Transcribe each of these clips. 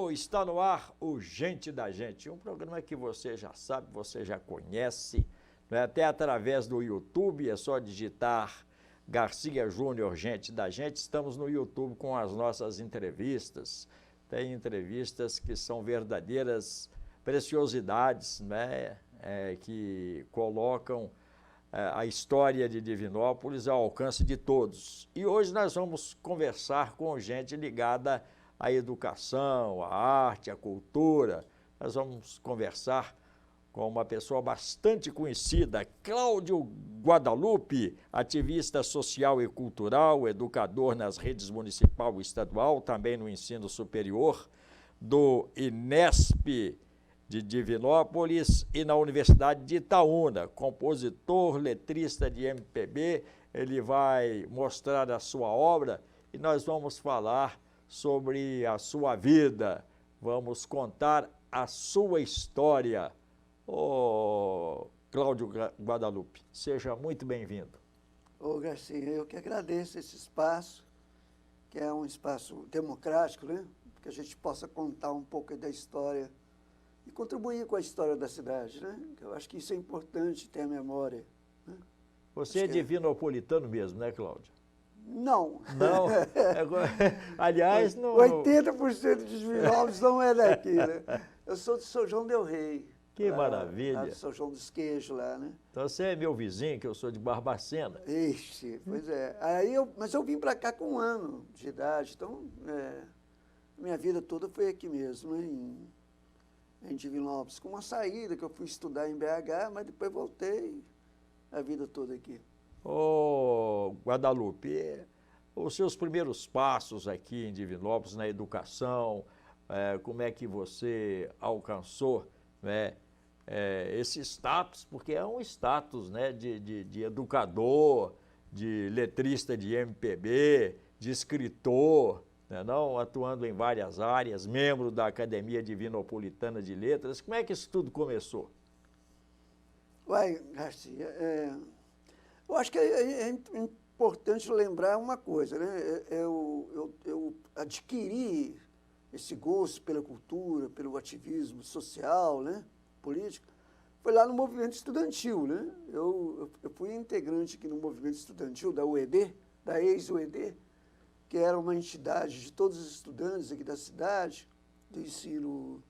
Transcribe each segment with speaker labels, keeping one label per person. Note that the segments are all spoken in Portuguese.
Speaker 1: Alô, está no ar o Gente da Gente, um programa que você já sabe, você já conhece, né? Até através do YouTube, é só digitar Garcia Júnior, Gente da Gente. Estamos no YouTube com as nossas entrevistas, tem entrevistas que são verdadeiras preciosidades, né? Que colocam a história de Divinópolis ao alcance de todos. E hoje nós vamos conversar com gente ligada à educação, à arte, à cultura. Nós vamos conversar com uma pessoa bastante conhecida, Cláudio Guadalupe, ativista social e cultural, educador nas redes municipal e estadual, também no ensino superior, do INESP de Divinópolis e na Universidade de Itaúna, compositor, letrista de MPB. Ele vai mostrar a sua obra e nós vamos falar sobre a sua vida, vamos contar a sua história. Ô, Cláudio Guadalupe, seja muito bem-vindo.
Speaker 2: Ô, Garcia, eu que agradeço esse espaço, que é um espaço democrático, né? Que a gente possa contar um pouco da história e contribuir com a história da cidade, né? Eu acho que isso é importante, ter a memória, né?
Speaker 1: Você é divinopolitano mesmo, né, Cláudio?
Speaker 2: Não.
Speaker 1: Não? Aliás, não...
Speaker 2: 80% de Divinópolis não é daqui, né? Eu sou de São João del Rei.
Speaker 1: Que maravilha.
Speaker 2: Lá de São João dos Queijos, lá, né?
Speaker 1: Então você é meu vizinho, que eu sou de Barbacena.
Speaker 2: Ixi, pois é. Mas eu vim para cá com 1 ano de idade, então minha vida toda foi aqui mesmo, né? Em Divinópolis, com uma saída que eu fui estudar em BH, mas depois voltei a vida toda aqui.
Speaker 1: Ô, Guadalupe, os seus primeiros passos aqui em Divinópolis na educação, como é que você alcançou, né, esse status, porque é um status, né, de educador, de letrista de MPB, de escritor, né, não, atuando em várias áreas, membro da Academia Divinopolitana de Letras. Como é que isso tudo começou?
Speaker 2: Uai, Garcia, eu acho que é importante lembrar uma coisa, né? Eu adquiri esse gosto pela cultura, pelo ativismo social, né, político, foi lá no movimento estudantil, né? Eu fui integrante aqui no movimento estudantil da UED, da ex-UED, que era uma entidade de todos os estudantes aqui da cidade, do ensino,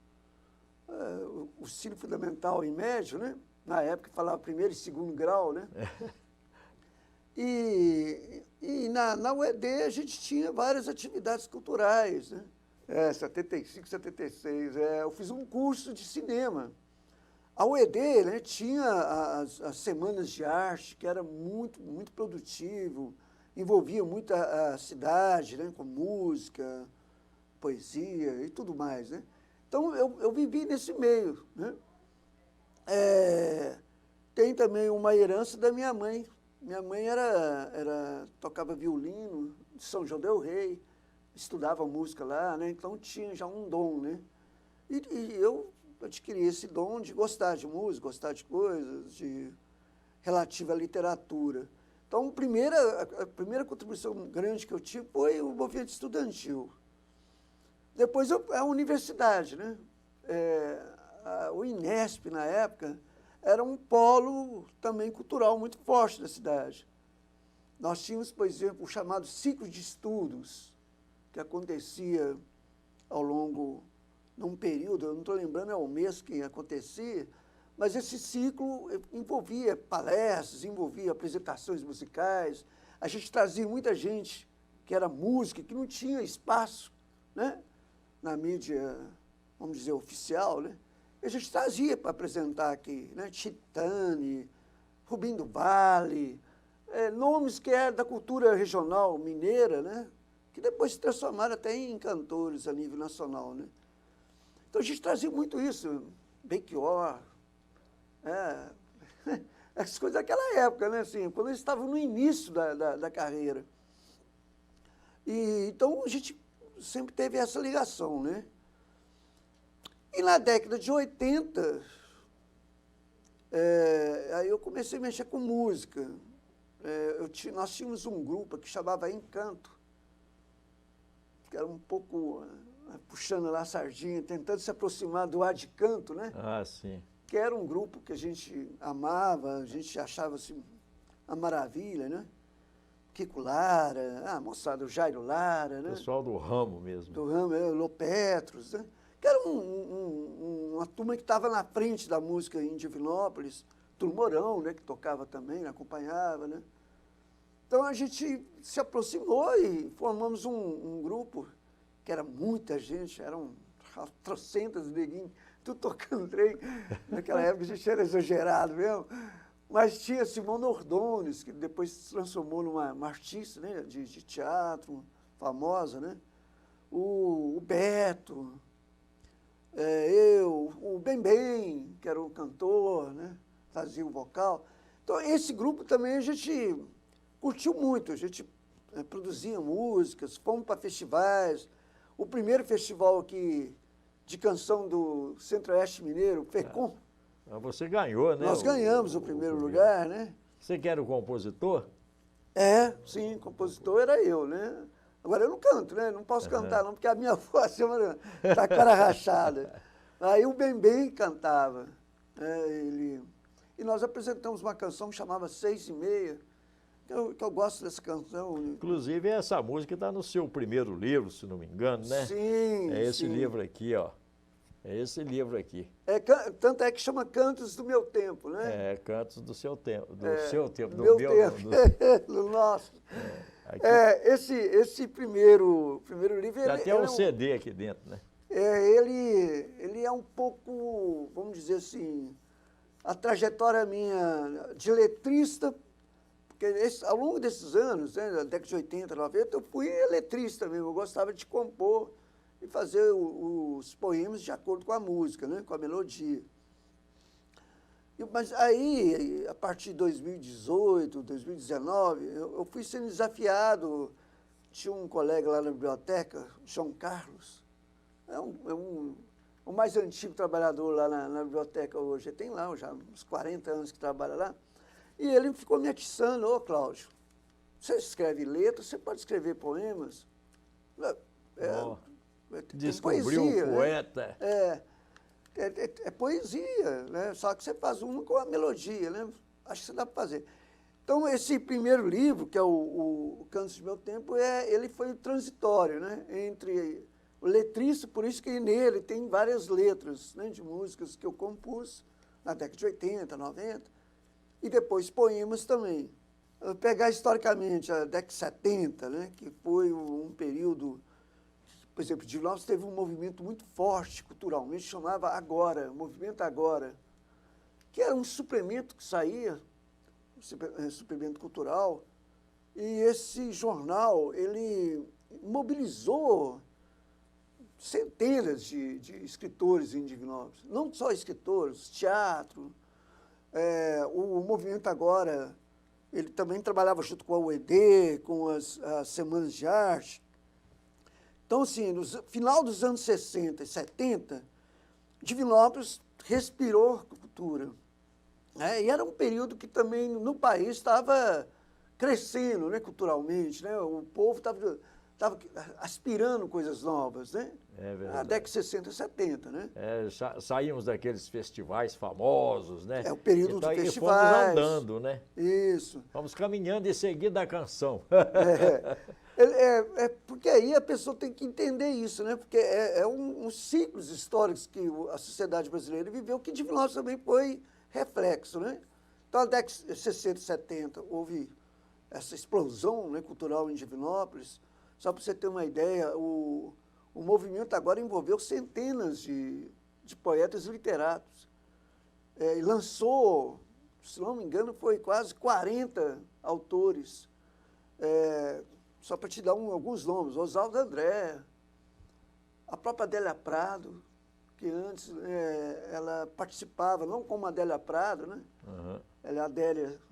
Speaker 2: o ensino fundamental e médio, né? Na época falava primeiro e segundo grau, né? E na UED a gente tinha várias atividades culturais, né? 75, 76, eu fiz um curso de cinema. A UED, né, tinha as semanas de arte, que era muito, muito produtivo, envolvia muito a cidade, né, com música, poesia e tudo mais, né? Então, eu vivi nesse meio, né? Tem também uma herança da minha mãe. Minha mãe tocava violino de São João del Rei, estudava música lá, né? Então tinha já um dom, né? E eu adquiri esse dom de gostar de música, gostar de coisas relativa à literatura. Então, a primeira contribuição grande que eu tive foi o movimento estudantil. Depois a universidade, né? O INESP, na época, era um polo também cultural muito forte da cidade. Nós tínhamos, por exemplo, o chamado ciclo de estudos, que acontecia ao longo, num período, eu não estou lembrando o mês que acontecia, mas esse ciclo envolvia palestras, envolvia apresentações musicais. A gente trazia muita gente que era música, que não tinha espaço, né, na mídia, vamos dizer, oficial, né? E a gente trazia para apresentar aqui, né? Titane, Rubim do Vale, nomes que eram da cultura regional mineira, né? Que depois se transformaram até em cantores a nível nacional, né? Então a gente trazia muito isso, Belchior, essas coisas daquela época, né? Assim, quando eles estavam no início da carreira. Então a gente sempre teve essa ligação, né? E na década de 80, aí eu comecei a mexer com música. Nós tínhamos um grupo que chamava Encanto, que era um pouco puxando lá a sardinha, tentando se aproximar do Ar de Canto, né?
Speaker 1: Ah, sim.
Speaker 2: Que era um grupo que a gente amava, a gente achava assim, uma maravilha, né? Kiko Lara, a moçada, o Jairo Lara, né?
Speaker 1: Pessoal do ramo mesmo.
Speaker 2: Do ramo, Lopetros, né? Que era uma turma que estava na frente da música em Divinópolis, Turmorão, né? Que tocava também, acompanhava, né? Então a gente se aproximou e formamos um grupo, que era muita gente, eram trocentas neguinhos, tudo tocando trem. Naquela época a gente era exagerado mesmo. Mas tinha Simone Ordones, que depois se transformou numa artista, né, de teatro, famosa, né? O Beto, eu, o Bem, que era o cantor, né? Fazia o vocal. Então, esse grupo também a gente curtiu muito, a gente produzia músicas, fomos para festivais. O primeiro festival aqui de canção do Centro-Oeste Mineiro, FECOM.
Speaker 1: Você ganhou, né?
Speaker 2: Nós ganhamos o primeiro lugar, né?
Speaker 1: Você que era o compositor?
Speaker 2: Sim, compositor era eu, né? Agora eu não canto, né? Não posso cantar não, porque a minha voz está cara rachada. Aí o Bem cantava. E nós apresentamos uma canção que chamava 6:30, que eu gosto dessa canção.
Speaker 1: Inclusive, essa música está no seu primeiro livro, se não me engano, né?
Speaker 2: Sim,
Speaker 1: é esse
Speaker 2: sim.
Speaker 1: livro aqui, ó. É esse livro aqui.
Speaker 2: Tanto é que chama Cantos do Meu Tempo, né?
Speaker 1: Cantos do seu tempo. Do seu tempo, do
Speaker 2: meu
Speaker 1: meu
Speaker 2: tempo.
Speaker 1: do-
Speaker 2: Do nosso.
Speaker 1: aqui.
Speaker 2: Esse primeiro livro...
Speaker 1: Tem até um CD aqui dentro, né?
Speaker 2: Ele é um pouco, vamos dizer assim, a trajetória minha de letrista, porque ao longo desses anos, né, da década de 80, 90, eu fui letrista mesmo, eu gostava de compor e fazer os poemas de acordo com a música, né, com a melodia. Mas aí, a partir de 2018, 2019, eu fui sendo desafiado. Tinha um colega lá na biblioteca, João Carlos, o mais antigo trabalhador lá na biblioteca hoje. Ele tem lá já uns 40 anos que trabalha lá. E ele ficou me atiçando: ô Cláudio, você escreve letras, você pode escrever poemas.
Speaker 1: Descobriu um poeta.
Speaker 2: Né? É poesia, né? Só que você faz uma com a melodia, né? Acho que você dá para fazer. Então, esse primeiro livro, que é o Cantos do Meu Tempo, ele foi transitório, né? Entre o letrista, por isso que nele tem várias letras, né, de músicas que eu compus na década de 80, 90, e depois poemas também. Pegar historicamente a década de 70, né, que foi um período... Por exemplo, Divinópolis teve um movimento muito forte culturalmente, chamava Agora, Movimento Agora, que era um suplemento que saía, suplemento cultural, e esse jornal, ele mobilizou centenas de escritores em Divinópolis, não só escritores, teatro. O Movimento Agora, ele também trabalhava junto com a UED, com as Semanas de Arte. Então, assim, no final dos anos 60 e 70, Divinópolis respirou cultura. Né? E era um período que também no país estava crescendo, né, culturalmente. Né? O povo estava aspirando coisas novas, né?
Speaker 1: É verdade.
Speaker 2: Na década de 60 e 70, né?
Speaker 1: Saímos daqueles festivais famosos, né?
Speaker 2: O período
Speaker 1: então,
Speaker 2: dos
Speaker 1: e
Speaker 2: festivais.
Speaker 1: fomos andando, né?
Speaker 2: Isso.
Speaker 1: Vamos caminhando em seguida a canção.
Speaker 2: Porque aí a pessoa tem que entender isso, né? Porque uns ciclos históricos que a sociedade brasileira viveu, que Divinópolis também foi reflexo, né? Então, na década de 60 e 70, houve essa explosão, né, cultural em Divinópolis. Só para você ter uma ideia, o movimento agora envolveu centenas de poetas e literatos. E lançou, se não me engano, foi quase 40 autores. Só para te dar alguns nomes: Oswaldo André, a própria Adélia Prado, que antes ela participava, não como a Adélia Prado, né?
Speaker 1: Uhum.
Speaker 2: Ela é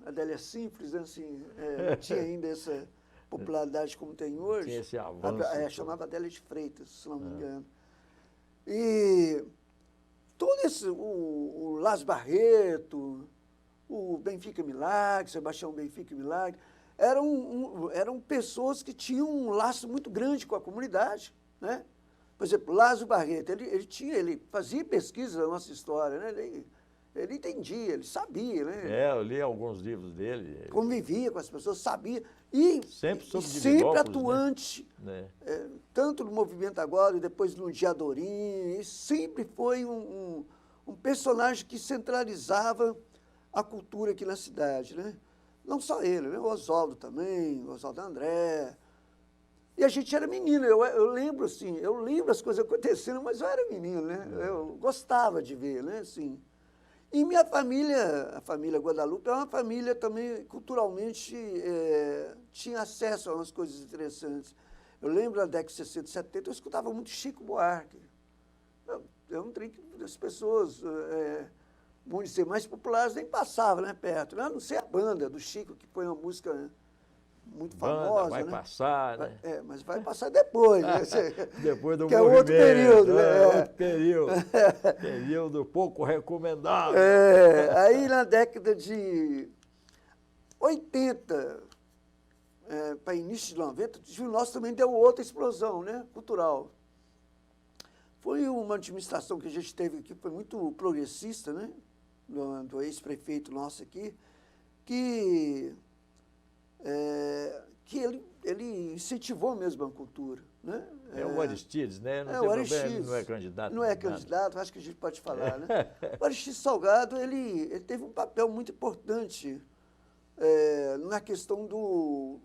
Speaker 2: Adélia simples, né? Assim, tinha ainda essa popularidade como tem hoje.
Speaker 1: Tinha esse avanço.
Speaker 2: Chamava Adélia de Freitas, se não me engano. E todo esse, o Las Barreto, o Benfica Milagre, Sebastião Benfica Milagre, eram pessoas que tinham um laço muito grande com a comunidade, né? Por exemplo, Lázaro Barreto, ele fazia pesquisa da nossa história, né? Ele entendia, ele sabia, né?
Speaker 1: Eu li alguns livros dele.
Speaker 2: Convivia com as pessoas, sabia. E
Speaker 1: Sempre sobre
Speaker 2: sempre
Speaker 1: Divinópolis,
Speaker 2: atuante,
Speaker 1: né?
Speaker 2: tanto no Movimento Agora e depois no Diadorim, e sempre foi um personagem que centralizava a cultura aqui na cidade, né? Não só ele, né? O Oswaldo também, o Oswaldo André. E a gente era menino, eu lembro assim, eu lembro as coisas acontecendo, mas eu era menino, né? Eu gostava de ver, né? Assim. E minha família, a família Guadalupe, é uma família também culturalmente tinha acesso a umas coisas interessantes. Eu lembro na década de 60, 70, eu escutava muito Chico Buarque. É um trem que as pessoas, vamos dizer, mais populares nem passavam, né, perto. Né? A não ser a banda do Chico, que foi uma música muito famosa.
Speaker 1: Vai, né? Passar, né?
Speaker 2: Mas vai passar depois, né?
Speaker 1: Depois do
Speaker 2: que
Speaker 1: movimento.
Speaker 2: É outro período, né?
Speaker 1: Outro período. Período pouco recomendável.
Speaker 2: Aí na década de 80, para início de 90, nós também deu outra explosão, né? Cultural. Foi uma administração que a gente teve aqui, foi muito progressista, né? Do ex-prefeito nosso aqui, que ele incentivou mesmo a cultura. Né?
Speaker 1: O Aristides, né? Não tem
Speaker 2: o
Speaker 1: problema,
Speaker 2: Aristides,
Speaker 1: ele não é candidato.
Speaker 2: Não é candidato, acho que a gente pode falar. Né? O Aristides Salgado, ele teve um papel muito importante na questão do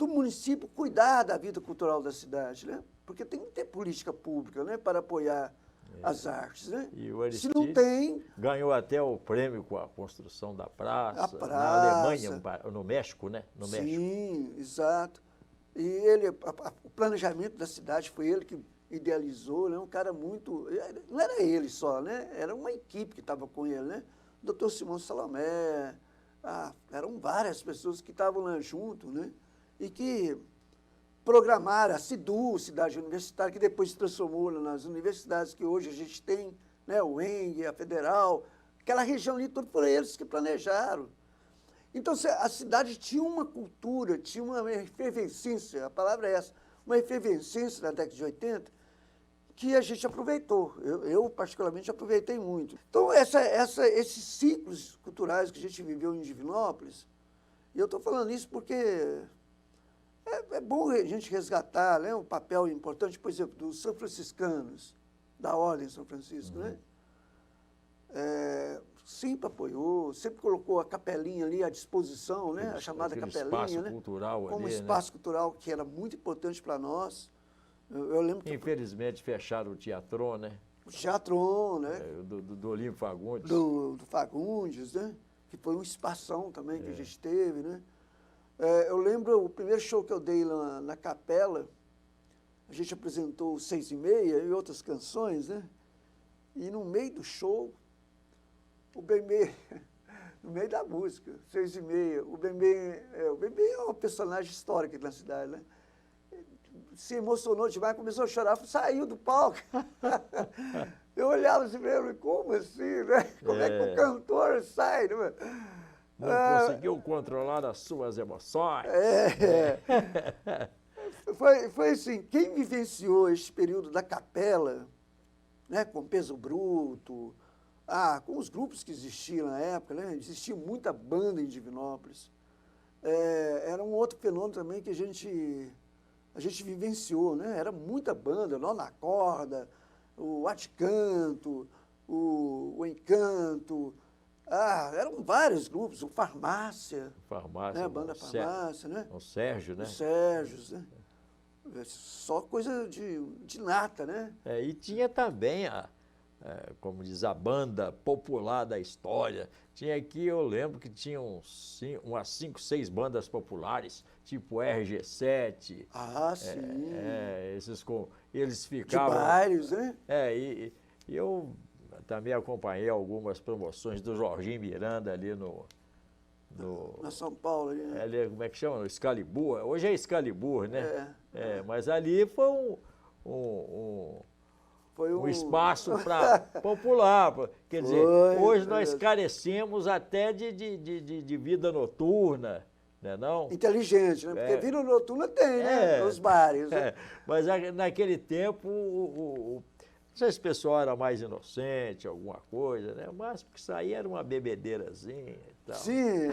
Speaker 2: município cuidar da vida cultural da cidade, né? Porque tem que ter política pública, né, para apoiar as artes, né?
Speaker 1: E o Aristides
Speaker 2: Se não tem,
Speaker 1: ganhou até o prêmio com a construção da praça, na Alemanha, no México, né? No
Speaker 2: sim,
Speaker 1: México.
Speaker 2: Exato. E o planejamento da cidade foi ele que idealizou, né? Um cara muito... Não era ele só, né? Era uma equipe que estava com ele, né? O doutor Simão Salomé, eram várias pessoas que estavam lá junto, né? E que programaram a CIDU, Cidade Universitária, que depois se transformou nas universidades que hoje a gente tem, né? O ENG, a Federal, aquela região ali, tudo foram eles que planejaram. Então, a cidade tinha uma cultura, tinha uma efervescência, a palavra é essa, uma efervescência na década de 80, que a gente aproveitou. Eu particularmente, aproveitei muito. Então, esses ciclos culturais que a gente viveu em Divinópolis, e eu estou falando isso porque é bom a gente resgatar, né, um papel importante, por exemplo, dos São Franciscanos, da Ordem São Francisco, né? Sempre apoiou, sempre colocou a capelinha ali à disposição, né? A chamada capelinha,
Speaker 1: espaço
Speaker 2: né?
Speaker 1: cultural
Speaker 2: como
Speaker 1: ali,
Speaker 2: espaço cultural que era muito importante para nós. Eu lembro que...
Speaker 1: Infelizmente fecharam o Teatron, né?
Speaker 2: O Teatron, né?
Speaker 1: Do Olímpio Fagundes.
Speaker 2: Do Fagundes, né? Que foi um espação também que a gente teve, né? Eu lembro o primeiro show que eu dei na Capela, a gente apresentou 6h30 e outras canções, né? E no meio do show, o Bembe, no meio da música, 6h30, o Bembe é um personagem histórico aqui na cidade, né? Se emocionou demais, começou a chorar, saiu do palco. Eu olhava assim mesmo, como assim, né? Como é que o cantor sai, né?
Speaker 1: Não conseguiu controlar as suas emoções.
Speaker 2: Foi assim, quem vivenciou esse período da Capela, né, com Peso Bruto, com os grupos que existiam na época, né? Existia muita banda em Divinópolis. Era um outro fenômeno também que a gente vivenciou, né? Era muita banda, Nó na Corda, o Aticanto, o Encanto, eram vários grupos, o Farmácia.
Speaker 1: Farmácia,
Speaker 2: né? A banda Farmácia, né?
Speaker 1: O Sérgio, né?
Speaker 2: O Sérgio, né? Só coisa de nata, né?
Speaker 1: E tinha também como diz, a banda popular da história. Tinha aqui, eu lembro que tinha umas 5, 6 bandas populares, tipo RG7.
Speaker 2: Sim.
Speaker 1: Eles ficavam...
Speaker 2: De bairros, né?
Speaker 1: E eu também acompanhei algumas promoções do Jorginho Miranda ali
Speaker 2: na São Paulo.
Speaker 1: Né? Ali, como é que chama? Excalibur. Hoje é Excalibur, né? Mas ali foi um espaço popular. Quer dizer, hoje nós carecemos até de vida noturna, né não?
Speaker 2: Inteligente, né? Porque vida noturna tem, né? Os bares. Né?
Speaker 1: Mas naquele tempo, não sei se o pessoal era mais inocente, alguma coisa, né? Mas porque isso aí era uma bebedeirazinha e tal.
Speaker 2: Sim,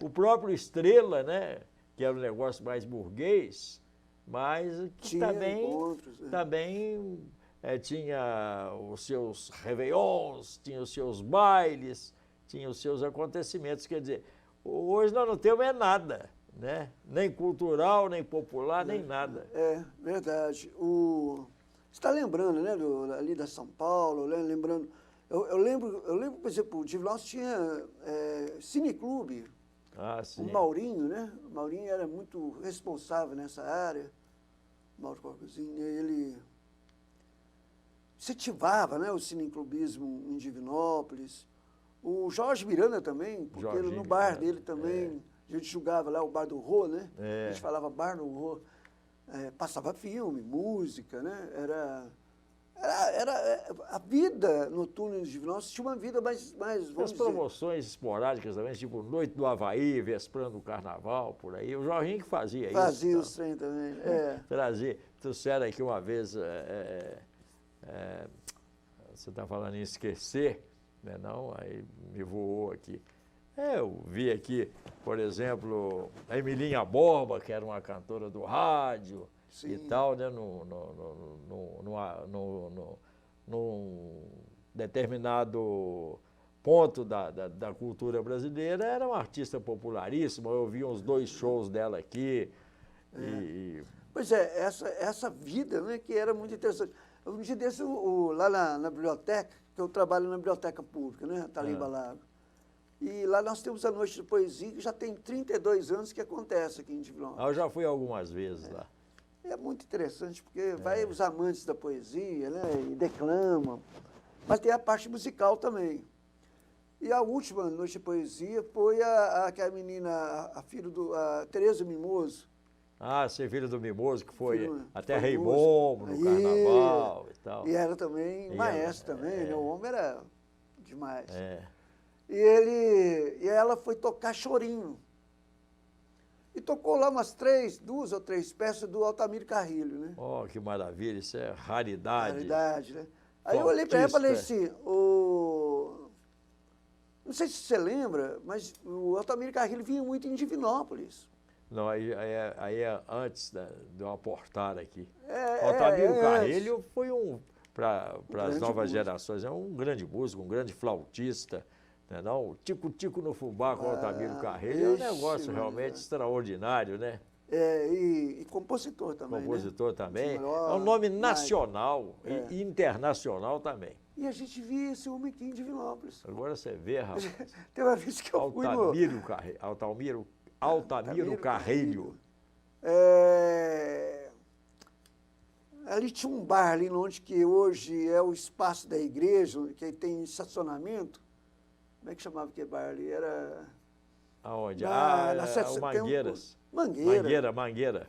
Speaker 1: O próprio Estrela, né? Que era um negócio mais burguês, mas que
Speaker 2: tinha
Speaker 1: também,
Speaker 2: encontros,
Speaker 1: também tinha os seus réveillons, tinha os seus bailes, tinha os seus acontecimentos. Quer dizer, hoje nós não temos nada, né? Nem cultural, nem popular, nem nada.
Speaker 2: É, verdade. Você está lembrando, né, ali da São Paulo, né? Lembrando... Eu lembro, por exemplo, o Divinópolis tinha cineclube.
Speaker 1: Ah, sim.
Speaker 2: O Maurinho, né? O Maurinho era muito responsável nessa área. Mauro Corcozinho, ele incentivava, né, o cineclubismo em Divinópolis. O Jorge Miranda também, porque no bar dele também, a gente jogava lá o Bar do Rô, né? A gente falava Bar do Rô. Passava filme, música, né? A vida noturna em Divinópolis tinha uma vida mais
Speaker 1: as promoções esporádicas também, tipo Noite do Havaí, Vesprando do Carnaval, por aí. O Jorginho que fazia isso.
Speaker 2: Fazia os trem também,
Speaker 1: Trazia. Trouxeram aqui uma vez, você está falando em esquecer, né não? Aí me voou aqui. Eu vi aqui, por exemplo, a Emilinha Borba, que era uma cantora do rádio. Sim. E tal, né, num determinado ponto da cultura brasileira, era uma artista popularíssima. Eu vi uns 2 shows dela aqui.
Speaker 2: Pois é, essa vida, né, que era muito interessante. Um dia desse, lá na biblioteca, que eu trabalho na biblioteca pública, né, Talimba Lago. E lá nós temos a Noite de Poesia, que já tem 32 anos que acontece aqui em Divinópolis.
Speaker 1: Eu já fui algumas vezes lá.
Speaker 2: É muito interessante, porque vai os amantes da poesia, né, e declamam, mas tem a parte musical também. E a última Noite de Poesia foi aquela menina, a filha a Tereza Mimoso.
Speaker 1: Ah, ser filha do Mimoso, que foi até Rei Momo no Carnaval e tal.
Speaker 2: E era também maestro também, né? O homem era demais. E ela foi tocar chorinho. E tocou lá umas 2 ou 3 peças do Altamiro Carrilho, né?
Speaker 1: Oh, que maravilha, isso é raridade.
Speaker 2: Raridade, né? Aí eu olhei para ela e falei assim, não sei se você lembra, mas o Altamiro Carrilho vinha muito em Divinópolis.
Speaker 1: Não, aí é antes de eu aportar aqui. O Altamiro Carrilho foi para as novas gerações, é um grande músico, um grande flautista. Não, o tico-tico no fubá com o Altamiro Carrilho é um negócio realmente extraordinário, né?
Speaker 2: E compositor também,
Speaker 1: compositor, né? Também. É um nome nacional e internacional também.
Speaker 2: E a gente via esse homem aqui em Divinópolis.
Speaker 1: Agora você vê, rapaz.
Speaker 2: Tem uma vez que eu fui
Speaker 1: Altamiro Carrilho.
Speaker 2: Ali tinha um bar ali onde que hoje é o espaço da igreja, que tem estacionamento. Como é que chamava aquele bar ali? Era...
Speaker 1: Aonde?
Speaker 2: O
Speaker 1: Mangueiras.
Speaker 2: Mangueira.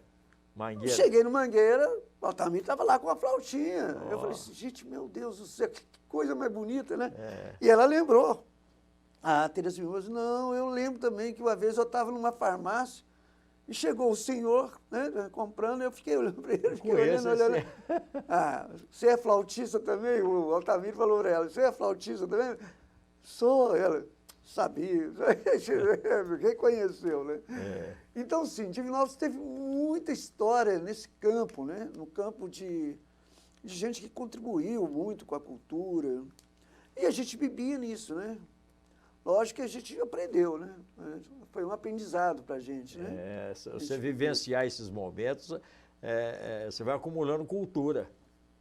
Speaker 1: Mangueira.
Speaker 2: Cheguei no Mangueira, o Altamiro estava lá com a flautinha. Eu falei assim, gente, meu Deus do céu, que coisa mais bonita, né? E ela lembrou. A Tereza Mimoso, não, eu lembro também que uma vez eu estava numa farmácia e chegou o senhor, né, comprando, eu fiquei olhando para ele, fiquei olhando. Você é flautista também? O Altamiro falou para ela, você é flautista também? Sou, ela sabia, reconheceu, né? Então, sim, Divinópolis teve muita história nesse campo, né? No campo de gente que contribuiu muito com a cultura. E a gente bebia nisso, né? Lógico que a gente aprendeu, né? Foi um aprendizado para a gente, né?
Speaker 1: Você vivenciar esses momentos, você vai acumulando cultura.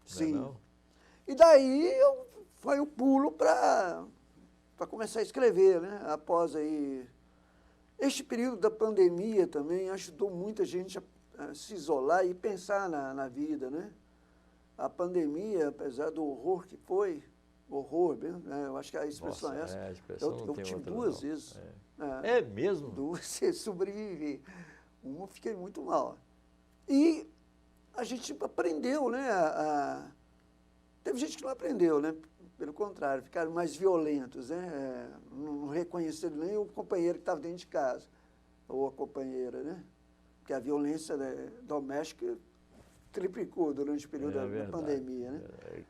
Speaker 2: Sim.
Speaker 1: Não é não?
Speaker 2: E daí foi o pulo para começar a escrever, né? Após aí... Este período da pandemia também ajudou muita gente a se isolar e pensar na vida, né? A pandemia, apesar do horror que foi, horror mesmo, né? Eu acho que a expressão é essa.
Speaker 1: A expressão
Speaker 2: eu tive 2 vezes.
Speaker 1: É mesmo?
Speaker 2: 2 sobrevivi. Uma eu fiquei muito mal. E a gente aprendeu, né? Teve gente que não aprendeu, né? Pelo contrário, ficaram mais violentos, né? Não reconheceram nem o companheiro que estava dentro de casa. ou a companheira, né? Porque a violência, né, doméstica triplicou durante o período da pandemia, né?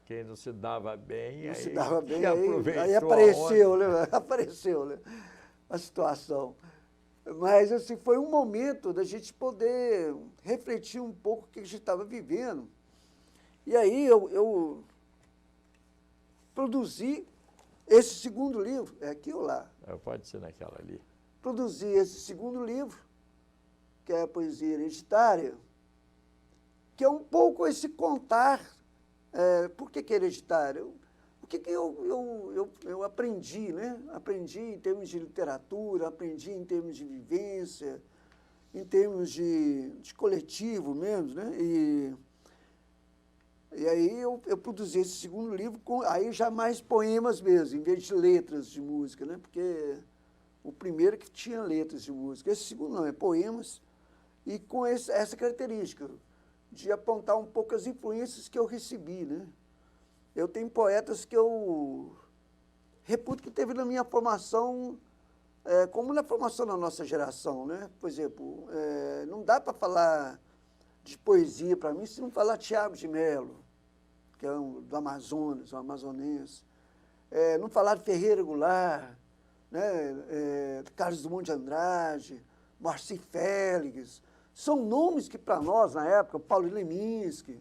Speaker 1: Quem não se dava bem,
Speaker 2: não
Speaker 1: aí
Speaker 2: se dava bem, aí apareceu, né? Apareceu, né? A situação. Mas, assim, foi um momento da gente poder refletir um pouco o que a gente estava vivendo. E aí eu produzi esse segundo livro, é aqui ou lá?
Speaker 1: Pode ser naquela ali.
Speaker 2: Produzi esse segundo livro, que é a Poesia Hereditária, que é um pouco esse contar, por que é hereditário? O que eu aprendi, né? Aprendi em termos de literatura, aprendi em termos de vivência, em termos de coletivo mesmo, né? E aí eu produzi esse segundo livro, aí já mais poemas mesmo, em vez de letras de música, né? Porque o primeiro que tinha letras de música, esse segundo não, é poemas, e com essa característica de apontar um pouco as influências que eu recebi, né? Eu tenho poetas que eu reputo que teve na minha formação, como na formação da nossa geração, né? Por exemplo, não dá para falar de poesia para mim se não falar Tiago de Mello, que é do Amazonas, um amazonense. Não falar de Ferreira Goulart, né? Carlos Drummond de Andrade, Moacir Félix. São nomes que para nós, na época, Paulo Leminski,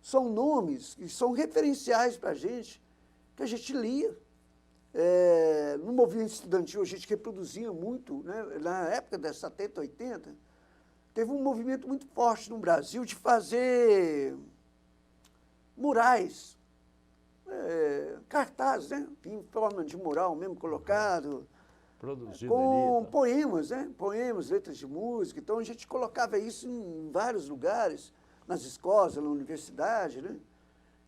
Speaker 2: são nomes que são referenciais para a gente, que a gente lia. No movimento estudantil, a gente reproduzia muito, né? Na época das 70, 80, teve um movimento muito forte no Brasil de fazer murais, cartazes, né? Em forma de mural mesmo colocado,
Speaker 1: produzido
Speaker 2: com
Speaker 1: ali, tá?
Speaker 2: poemas, né? Poemas, letras de música. Então a gente colocava isso em vários lugares, nas escolas, na universidade, né?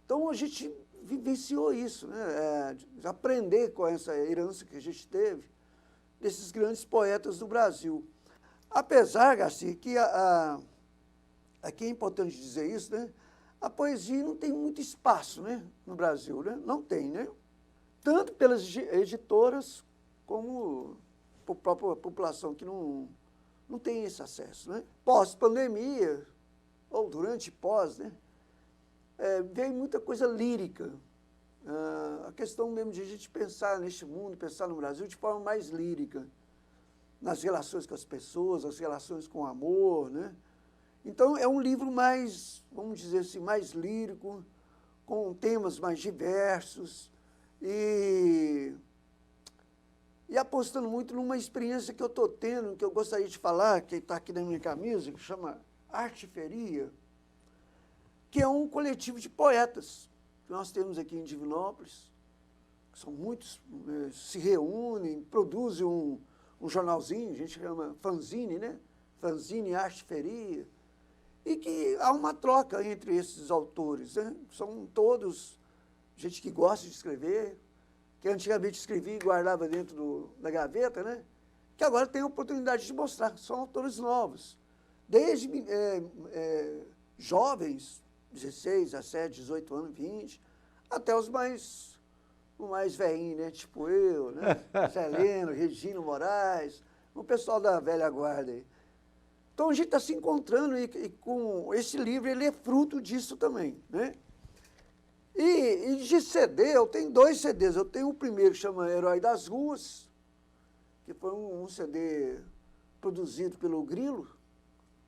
Speaker 2: Então a gente vivenciou isso, né? Aprender com essa herança que a gente teve desses grandes poetas do Brasil. Apesar, Garcia, que aqui é importante dizer isso, né? A poesia não tem muito espaço, né, no Brasil, né? Não tem, né? Tanto pelas editoras como por própria população que não tem esse acesso, né? Pós-pandemia, ou durante e pós, né? Veio muita coisa lírica. A questão mesmo de a gente pensar neste mundo, pensar no Brasil de forma mais lírica, nas relações com as pessoas, as relações com o amor, né? Então, é um livro mais, vamos dizer assim, mais lírico, com temas mais diversos e apostando muito numa experiência que eu estou tendo, que eu gostaria de falar, que está aqui na minha camisa, que chama Arteferia, que é um coletivo de poetas que nós temos aqui em Divinópolis, que são muitos, se reúnem, produzem um jornalzinho, a gente chama fanzine, né? Fanzine Arteferia, e que há uma troca entre esses autores, né? São todos gente que gosta de escrever, que antigamente escrevia e guardava dentro da gaveta, né? Que agora tem a oportunidade de mostrar, são autores novos, desde jovens, 16, 17, 18 anos, 20, até os mais velhinhos, né? Tipo eu, né? Celeno, Regina Moraes, o pessoal da velha guarda aí. Então a gente está se encontrando e com esse livro, ele é fruto disso também, né? E de CD, eu tenho 2 CDs. Eu tenho o primeiro que chama Herói das Ruas, que foi um CD produzido pelo Grilo.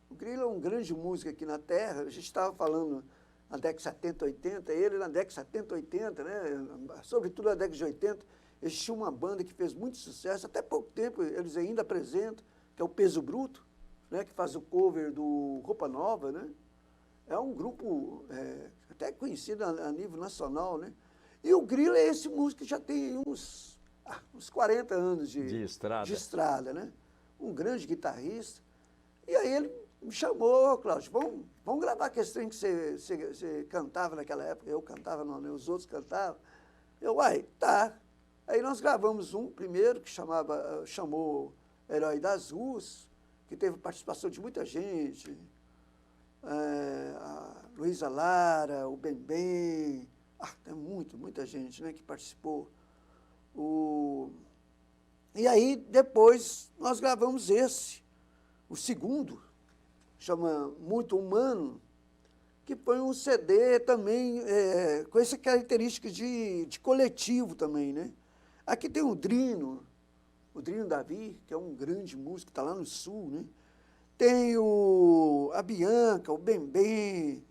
Speaker 2: O Grilo é um grande músico aqui na Terra. A gente estava falando na década de 70, 80, ele na década de 70, 80, né? Sobretudo na década de 80, existia uma banda que fez muito sucesso, até pouco tempo eles ainda apresentam, que é o Peso Bruto, né? Que faz o cover do Roupa Nova, né? É um grupo até conhecido a nível nacional, né? E o Grilo é esse músico que já tem uns 40 anos de estrada, né? Um grande guitarrista. E aí ele me chamou, Cláudio, vamos gravar aquele trem que você cantava naquela época. Eu cantava, não, né? Os outros cantavam. Tá. Aí nós gravamos um primeiro que chamou Herói das Ruas, que teve participação de muita gente, a Luísa Lara, o Bem, tem muita gente, né, que participou. E aí, depois, nós gravamos esse, o segundo, chama Muito Humano, que foi um CD também com essa característica de coletivo também, né? Aqui tem o Drino Davi, que é um grande músico, está lá no Sul, né? Tem a Bianca, o Bembem,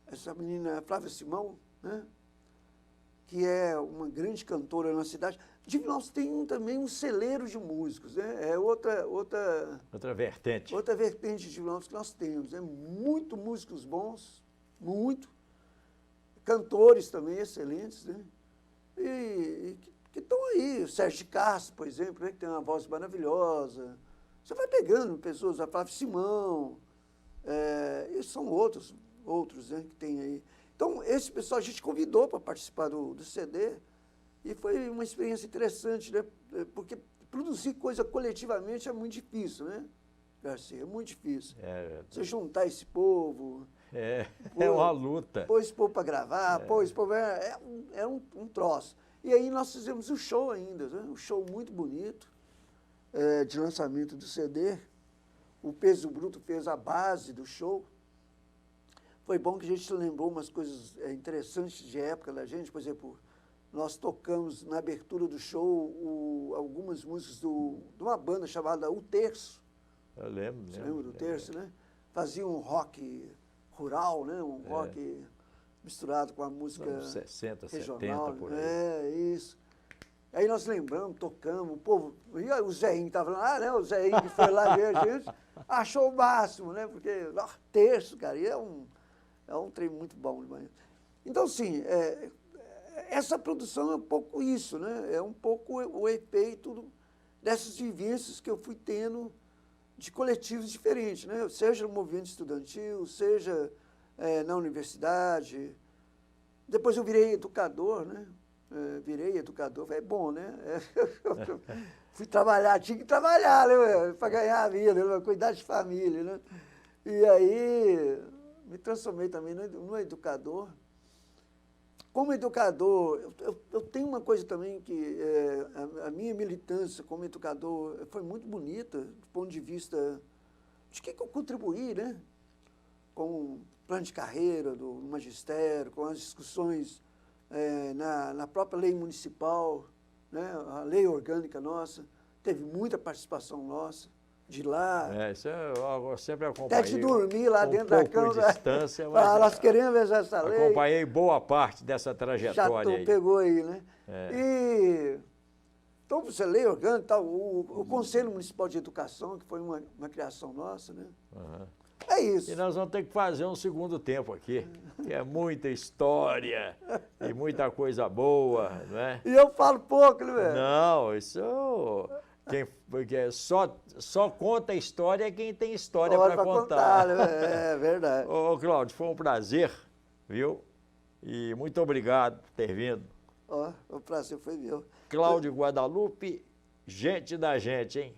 Speaker 2: essa menina Flávia Simão, né? Que é uma grande cantora na cidade. Nós tem também um celeiro de músicos, né? É outra
Speaker 1: vertente.
Speaker 2: Outra vertente de Divinópolis que nós temos. Muito músicos bons, muito. Cantores também excelentes, né? E que estão aí. O Sérgio de Castro, por exemplo, né? Que tem uma voz maravilhosa. Você vai pegando pessoas, a Flávia Simão, e são outros, né? Que tem aí. Então, esse pessoal a gente convidou para participar do CD e foi uma experiência interessante, né? Porque produzir coisa coletivamente é muito difícil, né, Garcia? É muito difícil. Você juntar esse povo...
Speaker 1: É uma luta.
Speaker 2: Pôr esse povo para gravar, pôr esse povo... É um troço. E aí nós fizemos um show ainda, né? Um show muito bonito de lançamento do CD. O Peso Bruto fez a base do show. Foi bom que a gente lembrou umas coisas interessantes de época da gente. Por exemplo, nós tocamos na abertura do show algumas músicas de uma banda chamada O Terço.
Speaker 1: Eu lembro.
Speaker 2: Você lembra do Terço, né? Fazia um rock rural, né? Um rock misturado com a música
Speaker 1: anos 60,
Speaker 2: regional.
Speaker 1: 70, por aí.
Speaker 2: Isso. Aí nós lembramos, tocamos, o povo... E o Zéinho estava lá, né? O Zéinho que foi lá ver a gente, achou o máximo, né? Porque, Terço, cara, e é um trem muito bom demais. Então, assim, essa produção é um pouco isso, né? É um pouco o efeito dessas vivências que eu fui tendo de coletivos diferentes, né? Seja no movimento estudantil, seja na universidade. Depois eu virei educador, né? Virei educador, é bom, né? Fui trabalhar, tinha que trabalhar, né? Para ganhar a vida, né? Cuidar de família, né? E aí... me transformei também no educador. Como educador, eu tenho uma coisa também que a minha militância como educador foi muito bonita, do ponto de vista de que eu contribuí, né? Com o plano de carreira do magistério, com as discussões na própria lei municipal, né? A lei orgânica nossa, teve muita participação nossa. De lá.
Speaker 1: Isso eu sempre acompanhei.
Speaker 2: Até de dormir lá dentro da cama.
Speaker 1: De distância, mas
Speaker 2: nós queremos ver essa lei.
Speaker 1: Acompanhei boa parte dessa trajetória
Speaker 2: já
Speaker 1: aí.
Speaker 2: Pegou aí, né? Então, você lei orgânica, tal, o Conselho Municipal de Educação, que foi uma criação nossa, né?
Speaker 1: Uhum.
Speaker 2: É isso.
Speaker 1: E nós vamos ter que fazer um segundo tempo aqui, que é muita história e muita coisa boa, não é?
Speaker 2: E eu falo pouco, né, velho?
Speaker 1: Não, isso... Porque só conta a história quem tem história para contar.
Speaker 2: Né? É verdade.
Speaker 1: Ô, Cláudio, foi um prazer, viu? E muito obrigado por ter vindo.
Speaker 2: O prazer foi meu.
Speaker 1: Cláudio Guadalupe, gente da gente, hein?